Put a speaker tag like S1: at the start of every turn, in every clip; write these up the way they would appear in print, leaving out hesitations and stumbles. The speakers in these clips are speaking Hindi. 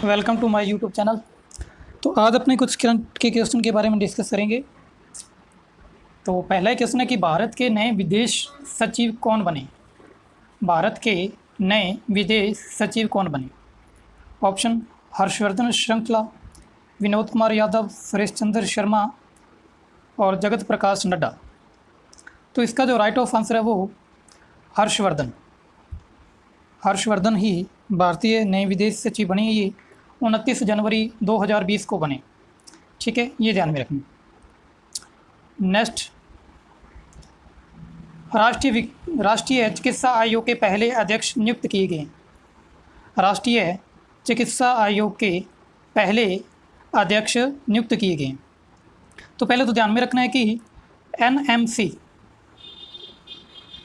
S1: Welcome to my YouTube channel. तो आज अपने कुछ करंट के क्वेश्चन के बारे में डिस्कस करेंगे। तो पहला क्वेश्चन है कि भारत के नए विदेश सचिव कौन बने। भारत के नए विदेश सचिव कौन बने? ऑप्शन हर्षवर्धन श्रृंखला, विनोद कुमार यादव, सुरेश चंद्र शर्मा और जगत प्रकाश नड्डा। तो इसका जो राइट ऑफ आंसर है वो हर्षवर्धन ही भारतीय नए विदेश सचिव बने। ये 29 जनवरी 2020 को बने। ठीक है, ये ध्यान में रखना। नेक्स्ट, राष्ट्रीय चिकित्सा आयोग के पहले अध्यक्ष नियुक्त किए गए। राष्ट्रीय चिकित्सा आयोग के पहले अध्यक्ष नियुक्त किए गए। तो पहले तो ध्यान में रखना है कि NMC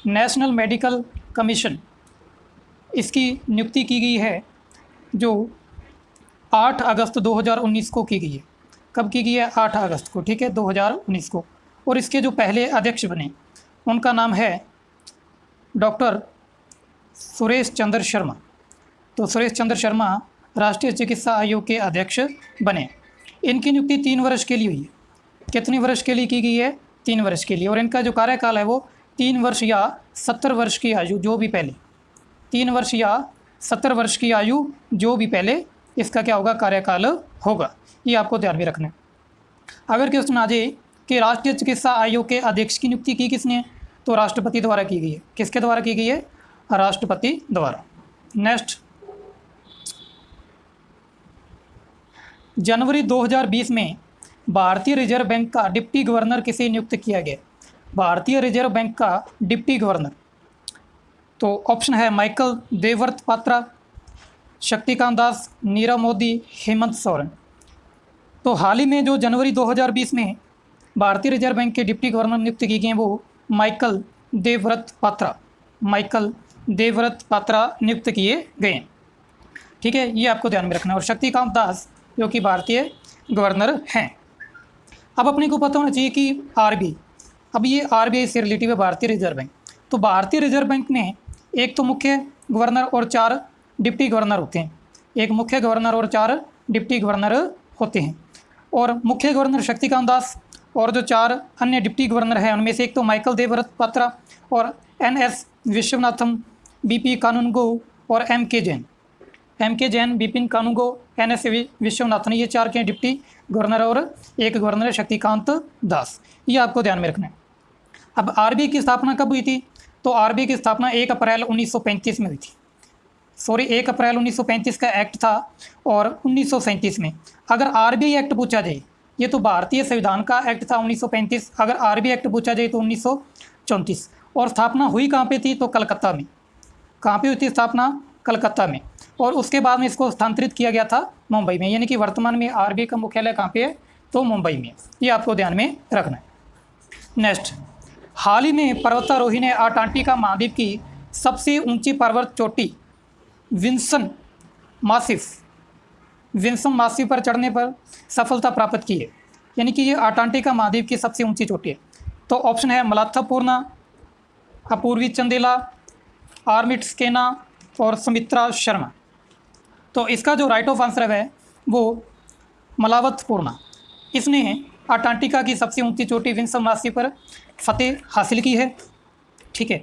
S1: नेशनल मेडिकल कमीशन, इसकी नियुक्ति की गई है जो 8 अगस्त 2019 को की गई है। कब की गई है? 8 अगस्त को। ठीक है, 2019 को। और इसके जो पहले अध्यक्ष बने उनका नाम है डॉक्टर सुरेश चंद्र शर्मा। तो सुरेश चंद्र शर्मा राष्ट्रीय चिकित्सा आयोग के अध्यक्ष बने। इनकी नियुक्ति 3 वर्ष के लिए हुई है। कितने वर्ष के लिए की गई है? 3 वर्ष के लिए। और इनका जो कार्यकाल है वो 3 वर्ष या 70 वर्ष की आयु, जो भी पहले 3 वर्ष या 70 वर्ष की आयु जो भी पहले इसका क्या होगा? कार्यकाल होगा। ये आपको ध्यान में रखना है। अगर क्वेश्चन आ जाए कि राष्ट्रीय चिकित्सा आयोग के अध्यक्ष की नियुक्ति की किसने, तो राष्ट्रपति द्वारा की गई है। किसके द्वारा की गई है? राष्ट्रपति द्वारा। नेक्स्ट, जनवरी 2020 में भारतीय रिजर्व बैंक का डिप्टी गवर्नर किसे नियुक्त किया गया? भारतीय रिजर्व बैंक का डिप्टी गवर्नर, तो ऑप्शन है माइकल देवव्रत पात्रा, शक्तिकांत दास, नीरव मोदी, हेमंत सोरेन। तो हाल ही में जो जनवरी 2020 में भारतीय रिजर्व बैंक के डिप्टी गवर्नर नियुक्त किए गए वो माइकल देवव्रत पात्रा नियुक्त किए गए। ठीक है, ये आपको ध्यान में रखना है। और शक्तिकांत दास जो कि भारतीय गवर्नर हैं। अब अपने को पता होना चाहिए कि RBI, अब ये RBI से रिलेटिव है, भारतीय रिजर्व बैंक। तो भारतीय रिजर्व बैंक में एक तो मुख्य गवर्नर और 4 डिप्टी गवर्नर होते हैं। एक मुख्य गवर्नर और 4 डिप्टी गवर्नर होते हैं। और मुख्य गवर्नर शक्तिकांत दास और जो 4 अन्य डिप्टी गवर्नर हैं उनमें से एक तो माइकल देवव्रत पात्रा और NS विश्वनाथम, BP कानूनगो और MK जैन, बिपिन कानूनगो, NS विश्वनाथन, ये 4 के डिप्टी गवर्नर और एक गवर्नर है शक्तिकांत दास। ये आपको ध्यान में रखना है। अब RBI की स्थापना कब हुई थी? तो RBI की स्थापना 1 अप्रैल 1935 में हुई थी। 1 अप्रैल 1935 का एक्ट था। और 1937 में अगर RBI एक्ट पूछा जाए, ये तो भारतीय संविधान का एक्ट था 1935, अगर RBI एक्ट पूछा जाए तो 1934। और स्थापना हुई कहाँ पे थी? तो कलकत्ता में। कहाँ पे हुई थी स्थापना? कलकत्ता में। और उसके बाद में इसको स्थानांतरित किया गया था मुंबई में। यानी कि वर्तमान में RBI का मुख्यालय कहाँ पे है? तो मुंबई में। ये आपको ध्यान में रखना है। नेक्स्ट, हाल ही में पर्वतारोही ने अंटार्कटिका महाद्वीप की सबसे ऊंची पर्वत चोटी विंसन मासिफ पर चढ़ने पर सफलता प्राप्त की है। यानी कि ये अंटार्कटिका महाद्वीप की सबसे ऊंची चोटी है। तो ऑप्शन है मलात्थापूर्णा, अपूर्वी चंदेला, आर्मिट स्केना और सुमित्रा शर्मा। तो इसका जो राइट ऑफ आंसर है वो मलावतपूर्णा। इसने अंटार्कटिका की सबसे ऊंची चोटी विंसन मासिफ पर फतेह हासिल की है। ठीक है,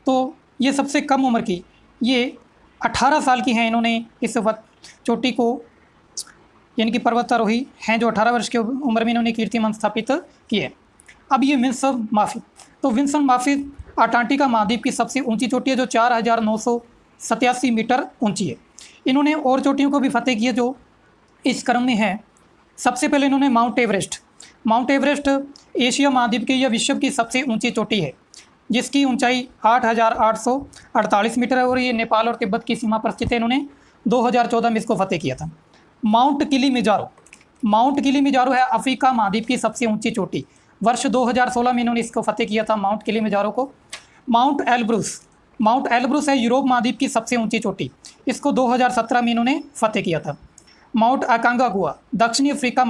S1: तो ये सबसे कम उम्र की, ये 18 साल की हैं। इन्होंने इस चोटी को, यानी कि पर्वतारोही हैं जो 18 वर्ष की उम्र में इन्होंने कीर्तिमान स्थापित किए है। अब ये विंसन मासिफ अंटार्कटिका महाद्वीप की सबसे ऊंची चोटी है जो 4987 मीटर ऊंची है। इन्होंने और चोटियों को भी फतेह किया जो इस क्रम में है। सबसे पहले इन्होंने माउंट एवरेस्ट एशिया महाद्वीप की या विश्व की सबसे ऊंची चोटी है जिसकी ऊंचाई 8848 मीटर है। और ये नेपाल और तिब्बत की सीमा पर स्थित है। इन्होंने 2014 में इसको फतेह किया था। माउंट किलिमिजारो है अफ्रीका महाद्वीप की सबसे ऊंची चोटी। वर्ष 2016 में इन्होंने इसको फतेह किया था, माउंट किलिमिजारो को। माउंट एल्ब्रुस है यूरोप महाद्वीप की सबसे ऊंची चोटी। इसको 2017 में इन्होंने फतेह किया था। माउंट अकांगागुआ दक्षिणी अफ्रीका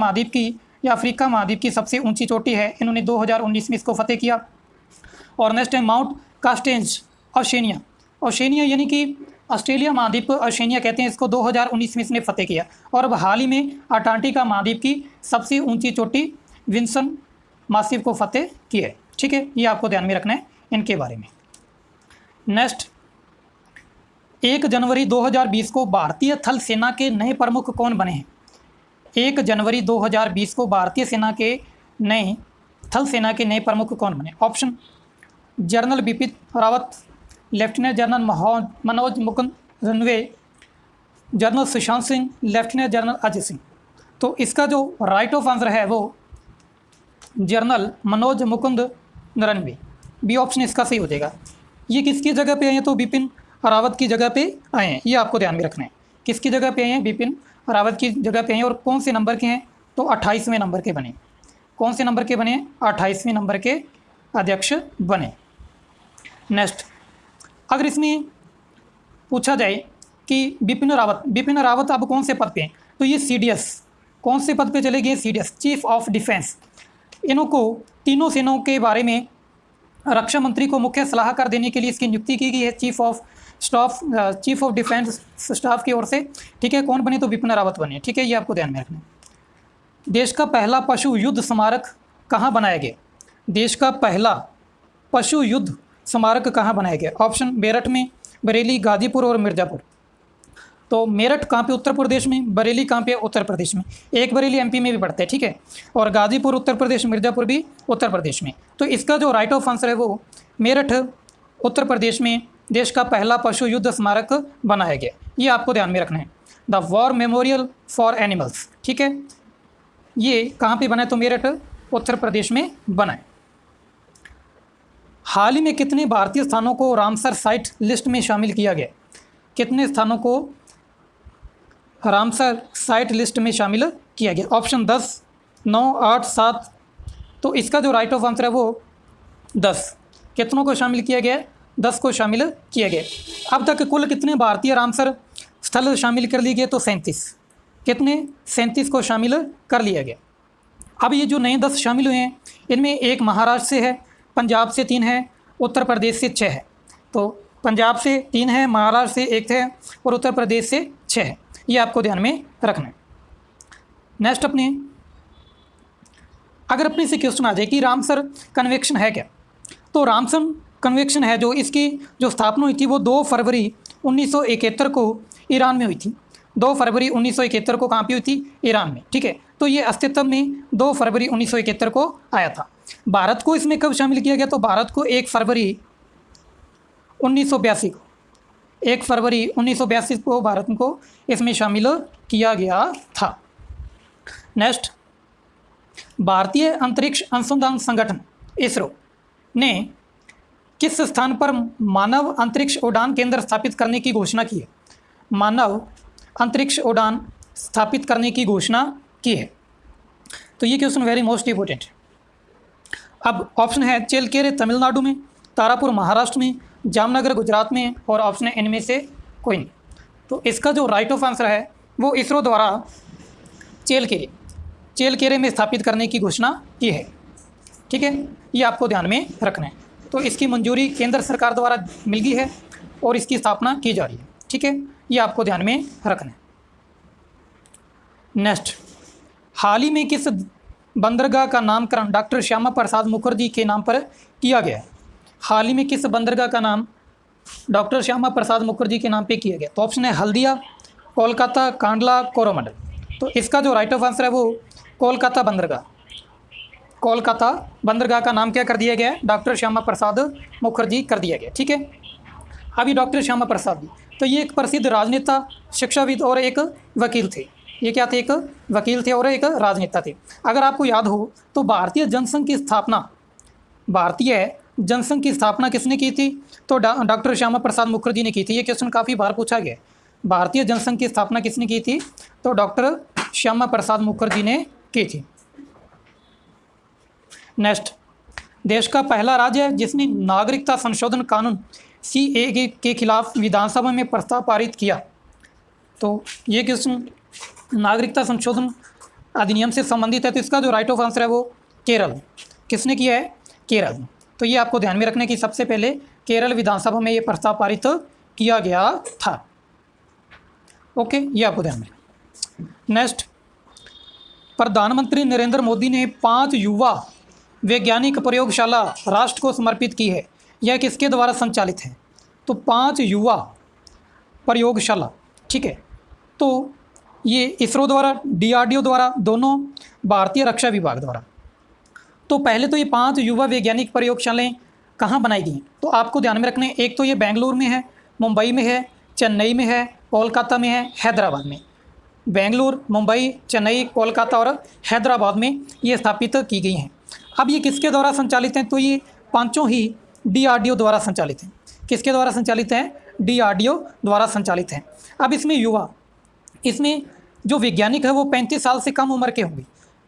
S1: महाद्वीप की सबसे ऊंची चोटी है। इन्होंने 2019 में इसको फतेह किया। और नेक्स्ट है माउंट कास्टेंज ओशेनिया यानी कि ऑस्ट्रेलिया महाद्वीप ओशनिया कहते हैं इसको, 2019 में इसने फतेह किया। और अब हाल ही में अंटार्कटिका महाद्वीप की सबसे ऊंची चोटी विल्सन मासिव को फतेह की है। ठीक है, ये आपको ध्यान में रखना है इनके बारे में। नेक्स्ट, 1 जनवरी 2020 को भारतीय थल सेना के नए प्रमुख कौन बने हैं? 1 जनवरी 2020 को भारतीय सेना के नए थल सेना के नए प्रमुख कौन बने? Option general Bipin Rawat, lieutenant general Manoj Mukund Naravane, general Sushant Singh, lieutenant general Ajay Singh. तो इसका जो राइट ऑफ आंसर है वो general Manoj Mukund Naravane, B option इसका सही हो जाएगा। ये किसकी जगह पे आए हैं? तो बिपिन रावत की जगह पे आए हैं, ये आपको ध्यान में रखना है। किसकी जगह पे आए हैं? बिपिन रावत की जगह पे आए हैं। और कौन से नंबर के हैं? तो 28वें नंबर के बने। कौन से नंबर के बने? 28वें नंबर के अध्यक्ष बने। नेक्स्ट, अगर इसमें पूछा जाए कि बिपिन रावत अब कौन से पद पे हैं? तो ये CDS, कौन से पद पे चले गए? CDS, chief of defence. इनको तीनों सेनाओं के बारे में रक्षा मंत्री को मुख्य सलाहकार देने के लिए इसकी नियुक्ति की गई है चीफ ऑफ डिफेंस स्टाफ की ओर से। ठीक है, कौन बने? तो बिपिन रावत बने। ठीक है, ये आपको ध्यान में रखना है। देश का पहला पशु युद्ध स्मारक कहाँ बनाया गया? देश का पहला पशु युद्ध स्मारक कहाँ बनाया गया? ऑप्शन मेरठ में, बरेली, गाजीपुर और मिर्ज़ापुर। तो मेरठ कहाँ पे? उत्तर प्रदेश में। बरेली कहाँ पे? उत्तर प्रदेश में। एक बरेली MP में भी पड़ता है। ठीक है, और गाजीपुर उत्तर प्रदेश, मिर्ज़ापुर भी उत्तर प्रदेश में। तो इसका जो राइट ऑफ आंसर है वो मेरठ उत्तर प्रदेश में देश का पहला पशु युद्ध स्मारक बनाया गया। ये आपको ध्यान में रखना है, the war memorial for animals. ठीक है, ये कहाँ पे बना है? तो मेरठ उत्तर प्रदेश में बना है। हाल ही में कितने भारतीय स्थानों को रामसर साइट लिस्ट में शामिल किया गया? कितने स्थानों को रामसर साइट लिस्ट में शामिल किया गया? ऑप्शन 10, 9, 8, 7। तो इसका जो राइट ऑफ आंसर है वो 10। कितनों को शामिल किया गया? 10 को शामिल किया गया। अब तक कुल कितने भारतीय रामसर स्थल शामिल कर लिए गए? तो 37। कितने? 37 को शामिल कर लिया गया। अब ये जो नए 10 शामिल हुए हैं इनमें एक महाराष्ट्र से है, पंजाब से 3 है, उत्तर प्रदेश से 6 है। तो पंजाब से 3 है, महाराष्ट्र से 1 है और उत्तर प्रदेश से 6 है। ये आपको ध्यान में रखना है। नेक्स्ट, अगर अपने से क्वेश्चन आ जाए कि रामसर कन्वेंशन है क्या? तो रामसर कन्वेंशन है जो इसकी जो स्थापना हुई थी वो 2 फरवरी 1971 को ईरान में हुई थी। 2 फरवरी 1971 को कहाँ पे हुई थी? ईरान में। ठीक है, तो ये अस्तित्व में 2 फरवरी 1971 को आया था। भारत को इसमें कब शामिल किया गया? तो भारत को 1 फरवरी 1982 को 1 फरवरी 1982 को भारत को इसमें शामिल किया गया था। नेक्स्ट, भारतीय अंतरिक्ष अनुसंधान संगठन इसरो ने किस स्थान पर मानव अंतरिक्ष उड़ान केंद्र स्थापित करने की घोषणा की है? मानव अंतरिक्ष उड़ान स्थापित करने की घोषणा की है। तो ये क्वेश्चन वेरी मोस्ट इंपोर्टेंट है। अब ऑप्शन है चेलकेरे तमिलनाडु में, तारापुर महाराष्ट्र में, जामनगर गुजरात में और ऑप्शन है इनमें से कोई नहीं। तो इसका जो राइट ऑफ आंसर है वो इसरो द्वारा चेलकेरे में स्थापित करने की घोषणा की है। ठीक है, ये आपको ध्यान में रखना है। तो इसकी मंजूरी केंद्र सरकार द्वारा मिल गई है और इसकी स्थापना की जा रही है। ठीक है, ये आपको ध्यान में रखना है। नेक्स्ट, हाल ही में किस बंदरगाह का नामकरण डॉक्टर श्यामा प्रसाद मुखर्जी के नाम पर किया गया है? हाल ही में किस बंदरगाह का नाम डॉक्टर श्यामा प्रसाद मुखर्जी के नाम पे किया गया? तो ऑप्शन है हल्दिया, कोलकाता, कांडला, कोरोमंडल। तो इसका जो राइट ऑफ आंसर है वो कोलकाता बंदरगाह का नाम क्या कर दिया गया है? डॉक्टर श्यामा प्रसाद मुखर्जी कर दिया गया। ठीक है, अभी डॉक्टर श्यामा प्रसाद जी तो ये एक प्रसिद्ध राजनेता, शिक्षाविद और एक वकील थे। ये क्या थे? एक वकील थे और एक राजनेता थे। अगर आपको याद हो तो भारतीय जनसंघ की स्थापना किसने की थी? तो डॉक्टर श्यामा प्रसाद मुखर्जी ने की थी। ये क्वेश्चन काफ़ी बार पूछा गया। भारतीय जनसंघ की स्थापना किसने की थी? तो डॉक्टर श्यामा प्रसाद मुखर्जी ने की थी। नेक्स्ट, देश का पहला राज्य है जिसने नागरिकता संशोधन कानून CAA के खिलाफ विधानसभा में प्रस्ताव पारित किया। तो ये क्वेश्चन नागरिकता संशोधन अधिनियम से संबंधित है। तो इसका जो राइट ऑफ आंसर है वो केरल। किसने किया है? केरल। तो ये आपको ध्यान में रखने की सबसे पहले केरल विधानसभा में ये प्रस्ताव पारित किया गया था। ओके, ये आपको ध्यान में। नेक्स्ट, प्रधानमंत्री नरेंद्र मोदी ने 5 युवा वैज्ञानिक प्रयोगशाला राष्ट्र को समर्पित की है। यह किसके द्वारा संचालित है? तो 5 युवा प्रयोगशाला, ठीक है, तो ये इसरो द्वारा, DRDO द्वारा, दोनों भारतीय रक्षा विभाग द्वारा। तो पहले तो ये 5 युवा वैज्ञानिक प्रयोगशालाएं कहाँ बनाई गई? तो आपको ध्यान में रखना है, एक तो ये बेंगलुरु में है, मुंबई में है, चेन्नई में है, कोलकाता में है, हैदराबाद में। बेंगलुरु, मुंबई, चेन्नई, कोलकाता और हैदराबाद में ये स्थापित की गई हैं। अब ये किसके द्वारा संचालित हैं? तो ये पांचों ही DRDO द्वारा संचालित हैं। किसके द्वारा संचालित हैं? DRDO द्वारा संचालित हैं। अब इसमें युवा, इसमें जो वैज्ञानिक है वो 35 साल से कम उम्र के होंगे।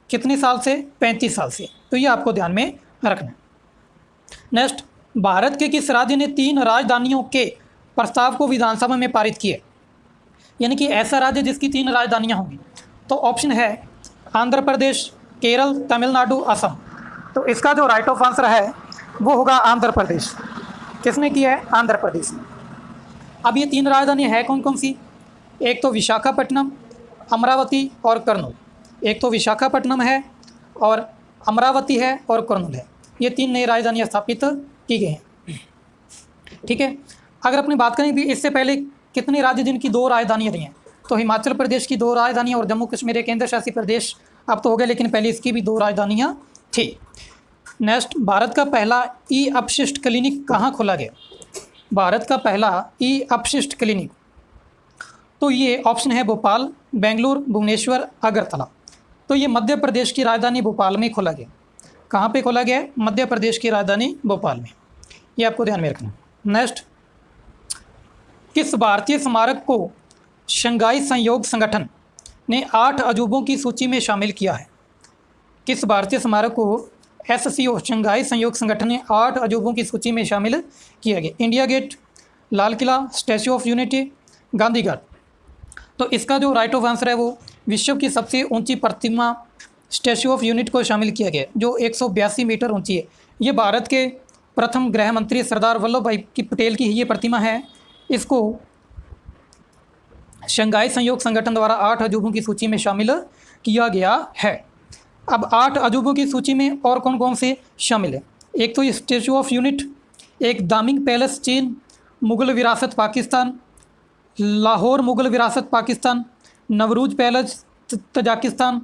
S1: कितने साल से? 35 साल से। तो ये आपको ध्यान में रखना है। नेक्स्ट, भारत के किस राज्य ने 3 राजधानियों के प्रस्ताव को विधानसभा में पारित किए? यानी कि ऐसा राज्य जिसकी 3 राजधानियां होंगी। तो ऑप्शन है आंध्र प्रदेश, केरल, तमिलनाडु, असम। तो इसका जो राइट ऑफ आंसर है वो होगा आंध्र प्रदेश। किसने किया है? आंध्र प्रदेश ने। अब ये 3 राजधानियाँ है कौन कौन सी? एक तो विशाखापट्टनम, अमरावती और कर्नूल। एक तो विशाखापट्टनम है और अमरावती है और कर्नूल है। ये 3 नई राजधानियाँ स्थापित की गई हैं, ठीक है। अगर अपनी बात करें भी इससे पहले कितने राज्य जिनकी 2 राजधानियाँ रही हैं? तो हिमाचल प्रदेश की 2 राजधानियाँ और जम्मू कश्मीर एक केंद्र शासित प्रदेश अब तो हो गया, लेकिन पहले इसकी भी 2 राजधानियाँ थी। नेक्स्ट, भारत का पहला अपशिष्ट क्लिनिक कहाँ खोला गया? भारत का पहला अपशिष्ट क्लिनिक, तो ये ऑप्शन है भोपाल, बेंगलुरु, भुवनेश्वर, अगरतला। तो ये मध्य प्रदेश की राजधानी भोपाल में खोला गया। कहाँ पे खोला गया है? मध्य प्रदेश की राजधानी भोपाल में। ये आपको ध्यान में रखना। नेक्स्ट, किस भारतीय स्मारक को शंघाई सहयोग संगठन ने 8 अजूबों की सूची में शामिल किया है? किस भारतीय स्मारक को SCO शंघाई सहयोग संगठन ने 8 अजूबों की सूची में शामिल किया गया? India gate, Lal Qila, statue of unity, Gandhi Ghat. तो इसका जो राइट ऑफ आंसर है वो विश्व की सबसे ऊंची प्रतिमा स्टैच्यू ऑफ यूनिटी को शामिल किया गया, जो 182 मीटर ऊंची है। ये भारत के प्रथम गृह मंत्री सरदार वल्लभ भाई पटेल की ये प्रतिमा है। इसको शंघाई सहयोग संगठन द्वारा 8 अजूबों की सूची में शामिल किया गया है। अब 8 अजूबों की सूची में और कौन कौन से शामिल है? एक तो ये स्टैच्यू ऑफ यूनिटी, एक दामिंग पैलेस चीन, मुग़ल विरासत पाकिस्तान, लाहौर मुग़ल विरासत Pakistan, Navruz palace Tajikistan,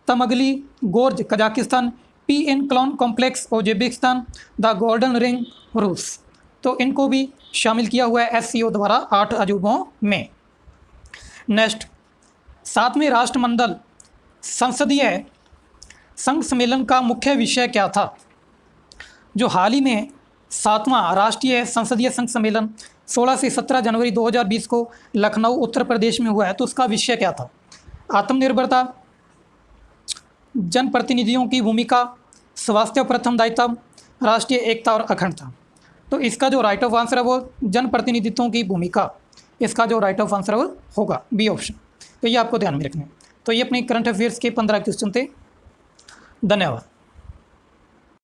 S1: Tamgaly gorge Kazakhstan, PN Kalon complex Uzbekistan, the golden ring रूस। तो इनको भी शामिल किया हुआ है SCO द्वारा 8 अजूबों में। नेक्स्ट, 7वें राष्ट्रमंडल संसदीय संघ सम्मेलन का मुख्य विषय क्या था? जो हाल ही में 7वां राष्ट्रीय संसदीय संघ सम्मेलन 16 से 17 जनवरी 2020 को लखनऊ उत्तर प्रदेश में हुआ है, तो उसका विषय क्या था? आत्मनिर्भरता, जनप्रतिनिधियों की भूमिका, स्वास्थ्य प्रथम दायित्व, राष्ट्रीय एकता और अखंडता। तो इसका जो राइट ऑफ आंसर है वो जनप्रतिनिधित्वों की भूमिका, इसका जो राइट ऑफ आंसर है वो होगा बी ऑप्शन। तो ये आपको ध्यान में रखना है। तो ये अपने करंट अफेयर्स के 15 क्वेश्चन थे। धन्यवाद।